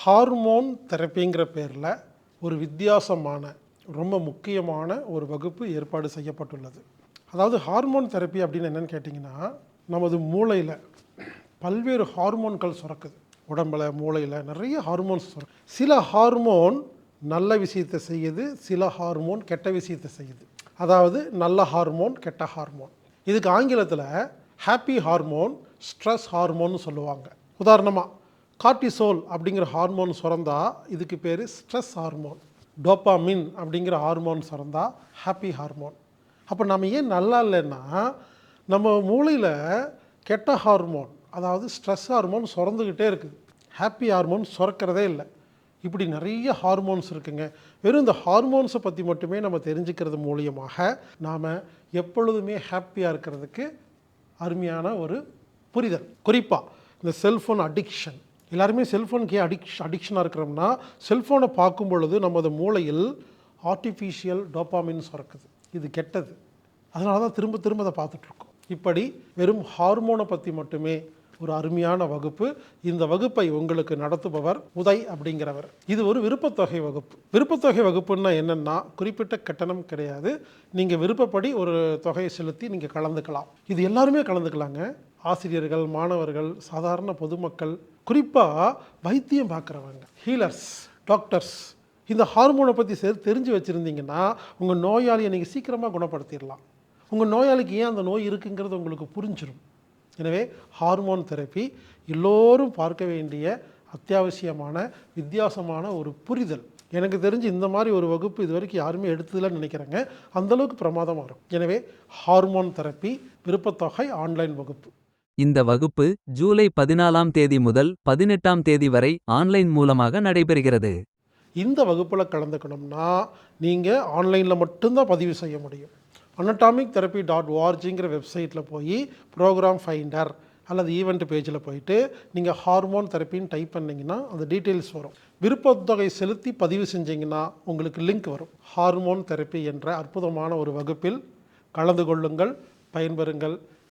Hormone தெரப்பிங்கிற பேரில் ஒரு வித்தியாசமான ரொம்ப முக்கியமான ஒரு வகுப்பு ஏற்பாடு செய்யப்பட்டுள்ளது. அதாவது ஹார்மோன் தெரப்பி அப்படின்னு என்னென்னு கேட்டிங்கன்னா, நமது மூளையில் பல்வேறு ஹார்மோன்கள் சுரக்குது. உடம்பில் மூளையில் நிறைய ஹார்மோன்ஸ் சுரக்கு. சில ஹார்மோன் நல்ல விஷயத்தை செய்யுது, சில ஹார்மோன் கெட்ட விஷயத்தை செய்யுது. அதாவது நல்ல ஹார்மோன், கெட்ட ஹார்மோன். இதுக்கு ஆங்கிலத்தில் ஹாப்பி ஹார்மோன், ஸ்ட்ரெஸ் ஹார்மோன்னு சொல்லுவாங்க. உதாரணமாக கார்டிசோல் அப்படிங்கிற ஹார்மோன் சுரந்தா இதுக்கு பேர் ஸ்ட்ரெஸ் ஹார்மோன். டோப்பாமின் அப்படிங்கிற ஹார்மோன் சுரந்தா ஹாப்பி ஹார்மோன். அப்போ நம்ம ஏன் நல்லா இல்லைன்னா, நம்ம மூளையில் கெட்ட ஹார்மோன் அதாவது ஸ்ட்ரெஸ் ஹார்மோன் சுரந்துக்கிட்டே இருக்குது, ஹாப்பி ஹார்மோன் சுரக்கிறதே இல்லை. இப்படி நிறைய ஹார்மோன்ஸ் இருக்குங்க. வெறும் இந்த ஹார்மோன்ஸை பற்றி மட்டுமே நம்ம தெரிஞ்சுக்கிறது மூலியமாக நாம் எப்பொழுதுமே ஹாப்பியாக இருக்கிறதுக்கு அருமையான ஒரு புரிதல். குறிப்பாக இந்த செல்ஃபோன் அடிக்ஷன், எல்லாருமே செல்ஃபோனுக்கு ஏன் அடிக்ஷனாக இருக்கிறோம்னா, செல்ஃபோனை பார்க்கும் பொழுது நமது மூளையில் ஆர்டிஃபிஷியல் டோப்பாமின் சுரக்குது. இது கெட்டது. அதனால தான் திரும்ப திரும்ப அதை பார்த்துட்ருக்கோம். இப்படி வெறும் ஹார்மோனை பற்றி மட்டுமே ஒரு அருமையான வகுப்பு. இந்த வகுப்பை உங்களுக்கு நடத்துபவர் உதய் அப்படிங்கிறவர். இது ஒரு விருப்பத்தொகை வகுப்பு. விருப்பத்தொகை வகுப்புன்னா என்னென்னா, குறிப்பிட்ட கட்டணம் கிடையாது. நீங்கள் விருப்பப்படி ஒரு தொகையை செலுத்தி நீங்கள் கலந்துக்கலாம். இது எல்லாருமே கலந்துக்கலாங்க. ஆசிரியர்கள், மாணவர்கள், சாதாரண பொதுமக்கள், குறிப்பாக வைத்தியம் பார்க்குறவங்க, ஹீலர்ஸ், டாக்டர்ஸ். இந்த ஹார்மோனை பற்றி தெரிஞ்சு வச்சுருந்தீங்கன்னா உங்கள் நோயாளியை நீங்கள் சீக்கிரமாக குணப்படுத்திடலாம். உங்கள் நோயாளிக்கு ஏன் அந்த நோய் இருக்குங்கிறது உங்களுக்கு புரிஞ்சிடும். எனவே ஹார்மோன் தெரப்பி எல்லோரும் பார்க்க வேண்டிய அத்தியாவசியமான வித்தியாசமான ஒரு புரிதல். எனக்கு தெரிஞ்சு இந்த மாதிரி ஒரு வகுப்பு இது வரைக்கும் யாருமே எடுத்ததில்லைன்னு நினைக்கிறேங்க. அந்தளவுக்கு பிரமாதமாக இருக்கும். எனவே ஹார்மோன் தெரப்பி விருப்பத்தொகை ஆன்லைன் வகுப்பு. இந்த வகுப்பு ஜூலை 14ஆம் தேதி முதல் 18ஆம் தேதி வரை ஆன்லைன் மூலமாக நடைபெறுகிறது. இந்த வகுப்பில் கலந்துக்கணும்னா நீங்கள் ஆன்லைனில் மட்டும்தான் பதிவு செய்ய முடியும். anatomictherapy.orgங்கிற வெப்சைட்டில் போய் ப்ரோக்ராம் ஃபைண்டர் அல்லது ஈவெண்ட் பேஜில் போயிட்டு நீங்கள் ஹார்மோன் தெரப்பின்னு டைப் பண்ணிங்கன்னா அந்த டீட்டெயில்ஸ் வரும். விருப்பத்தொகை செலுத்தி பதிவு செஞ்சிங்கன்னா உங்களுக்கு லிங்க் வரும். ஹார்மோன் தெரப்பி என்ற அற்புதமான ஒரு வகுப்பில் கலந்து கொள்ளுங்கள், பயன்பெறுங்கள்.